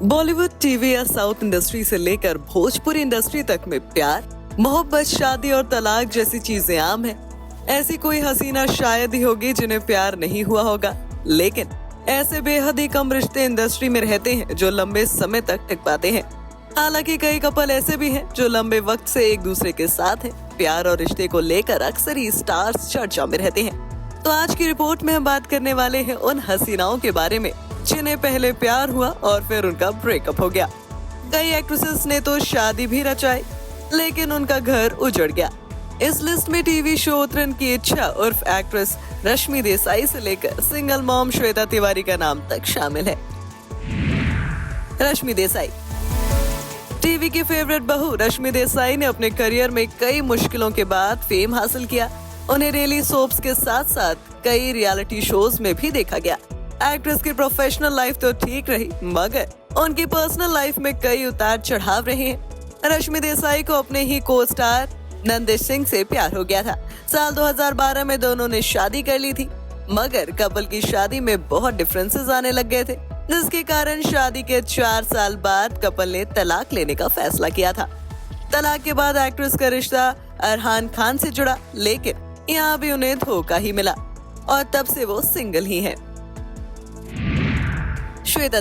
Bollywood, TV या south industry से लेकर भोजपुरी इंडस्ट्री तक में प्यार, मोहब्बत, शादी और तलाक जैसी चीजें आम हैं। ऐसी कोई हसीना शायद ही होगी जिन्हें प्यार नहीं हुआ होगा, लेकिन ऐसे बेहद ही कम रिश्ते इंडस्ट्री में रहते हैं जो लंबे समय तक टिक पाते हैं। हालांकि कई कपल ऐसे भी हैं जो लंबे वक्त से एक दूसरे के साथ हैं। प्यार और रिश्ते को लेकर अक्सर ही स्टार्स चर्चा में रहते हैं। तो आज की रिपोर्ट में हम बात करने वाले हैं उन हसीनाओं के बारे में जिन्हें पहले प्यार हुआ और फिर उनका ब्रेकअप हो गया। कई एक्ट्रेसेस ने तो शादी भी रचाई, लेकिन उनका घर उजड़ गया। इस लिस्ट में टीवी शो उतरन की इच्छा उर्फ एक्ट्रेस रश्मि देसाई से लेकर सिंगल मॉम श्वेता तिवारी का नाम तक शामिल है। रश्मि देसाई टीवी की फेवरेट बहू रश्मि देसाई ने अपने करियर में कई मुश्किलों के बाद फेम हासिल किया। उन्हें डेली सोप्स के साथ साथ कई रियलिटी शोज में भी देखा गया। एक्ट्रेस की प्रोफेशनल लाइफ तो ठीक रही, मगर उनकी पर्सनल लाइफ में कई उतार चढ़ाव रहे हैं। रश्मि देसाई को अपने ही को स्टार नंदिश सिंह से प्यार हो गया था। साल 2012 में दोनों ने शादी कर ली थी, मगर कपल की शादी में बहुत डिफरेंसेस आने लग गए थे, जिसके कारण शादी के 4 साल बाद कपल ने तलाक लेने का फैसला किया था। तलाक के बाद एक्ट्रेस का रिश्ता अरहान खान से जुड़ा, लेकिन यहाँ भी उन्हें धोखा ही मिला और तब से वो सिंगल ही हैं। श्वेता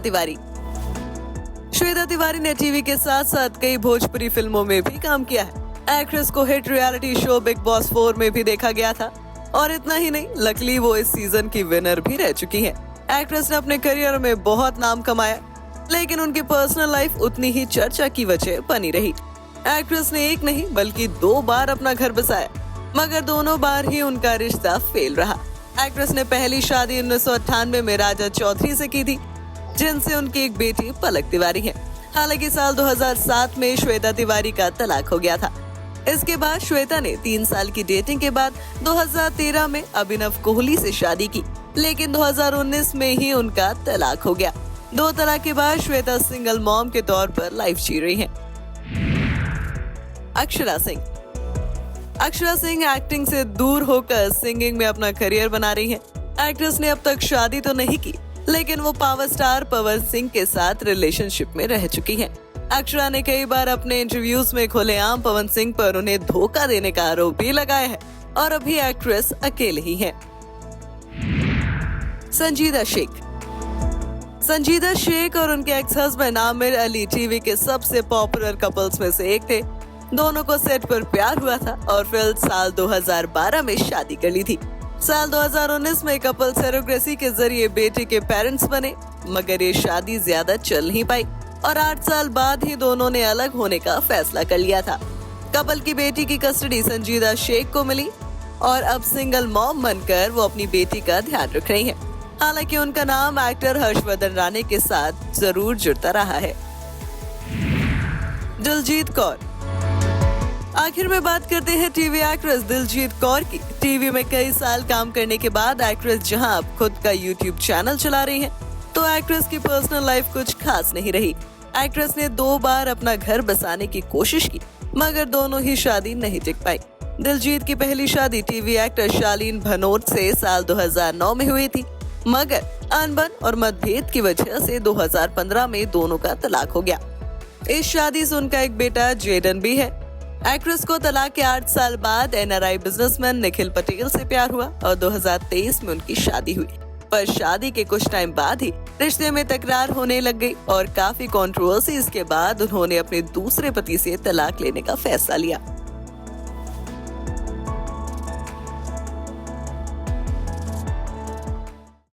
तिवारी ने टीवी के साथ साथ कई भोजपुरी फिल्मों में भी काम किया है। एक्ट्रेस को hit reality show big boss 4 में भी देखा गया था, और इतना ही नहीं, लकीली वो इस सीजन की विनर भी रह चुकी हैं। एक्ट्रेस ने अपने करियर में बहुत नाम कमाया, लेकिन उनकी पर्सनल लाइफ उतनी ही चर्चा की वजह बनी रही। एक्ट्रेस ने एक नहीं बल्कि 2 बार अपना घर बसाया, मगर दोनों बार ही उनका रिश्ता फेल रहा। एक्ट्रेस ने पहली शादी 1998 में राजा चौधरी से की थी, जिनसे उनकी एक बेटी पलक तिवारी है। हालांकि साल 2007 में श्वेता तिवारी का तलाक हो गया था। इसके बाद श्वेता ने 3 साल की डेटिंग के बाद 2013 में अभिनव कोहली से शादी की, लेकिन 2019 में ही उनका तलाक हो गया। 2 तलाक के बाद श्वेता सिंगल मॉम के तौर पर लाइफ जी रही हैं। अक्षरा सिंह एक्टिंग से दूर होकर सिंगिंग में अपना करियर बना रही हैं। एक्ट्रेस ने अब तक शादी तो नहीं की, लेकिन वो पावर स्टार पवन सिंह के साथ रिलेशनशिप में रह चुकी हैं। अक्षरा ने कई बार अपने इंटरव्यूज में खुलेआम पवन सिंह पर उन्हें धोखा देने का आरोप भी लगाया है, और अभी एक्ट्रेस अकेले ही है। संजीदा शेख और उनके ex husband Aamir Ali TV के सबसे पॉपुलर कपल्स में से एक थे। दोनों को सेट पर प्यार हुआ था और फिर साल 2012 में शादी कर ली थी। साल 2019 में कपल सेरोग्रेसी के जरिए बेटे के पेरेंट्स बने, मगर ये शादी ज्यादा चल नहीं पाई और 8 साल बाद ही दोनों ने अलग होने का फैसला कर लिया था। कपल की बेटी की कस्टडी संजीदा शेख को मिली और अब सिंगल मॉम बनकर वो अपनी बेटी का ध्यान रख रही हैं। हालांकि उनका नाम एक्टर हर्षवर्धन राणे के साथ जरूर जुड़ता रहा है। दिलजीत कौर आखिर में बात करते हैं टीवी एक्ट्रेस दिलजीत कौर की। टीवी में कई साल काम करने के बाद एक्ट्रेस जहां अब खुद का यूट्यूब चैनल चला रही हैं, तो एक्ट्रेस की पर्सनल लाइफ कुछ खास नहीं रही। एक्ट्रेस ने 2 बार अपना घर बसाने की कोशिश की, मगर दोनों ही शादी नहीं टिक पाई। दिलजीत की पहली शादी टीवी एक्टर शालीन भनोट से साल 2009 में हुई थी, मगर अनबन और मतभेद की वजह से 2015 में दोनों का तलाक हो गया। इस शादी से उनका एक बेटा जेडन भी है। एक्ट्रेस को तलाक के 8 साल बाद NRI बिजनेसमैन निखिल पटेल से प्यार हुआ और 2023 में उनकी शादी हुई, पर शादी के कुछ टाइम बाद ही रिश्ते में तकरार होने लग गई और काफी कंट्रोवर्सी के बाद उन्होंने अपने दूसरे पति से तलाक लेने का फैसला लिया।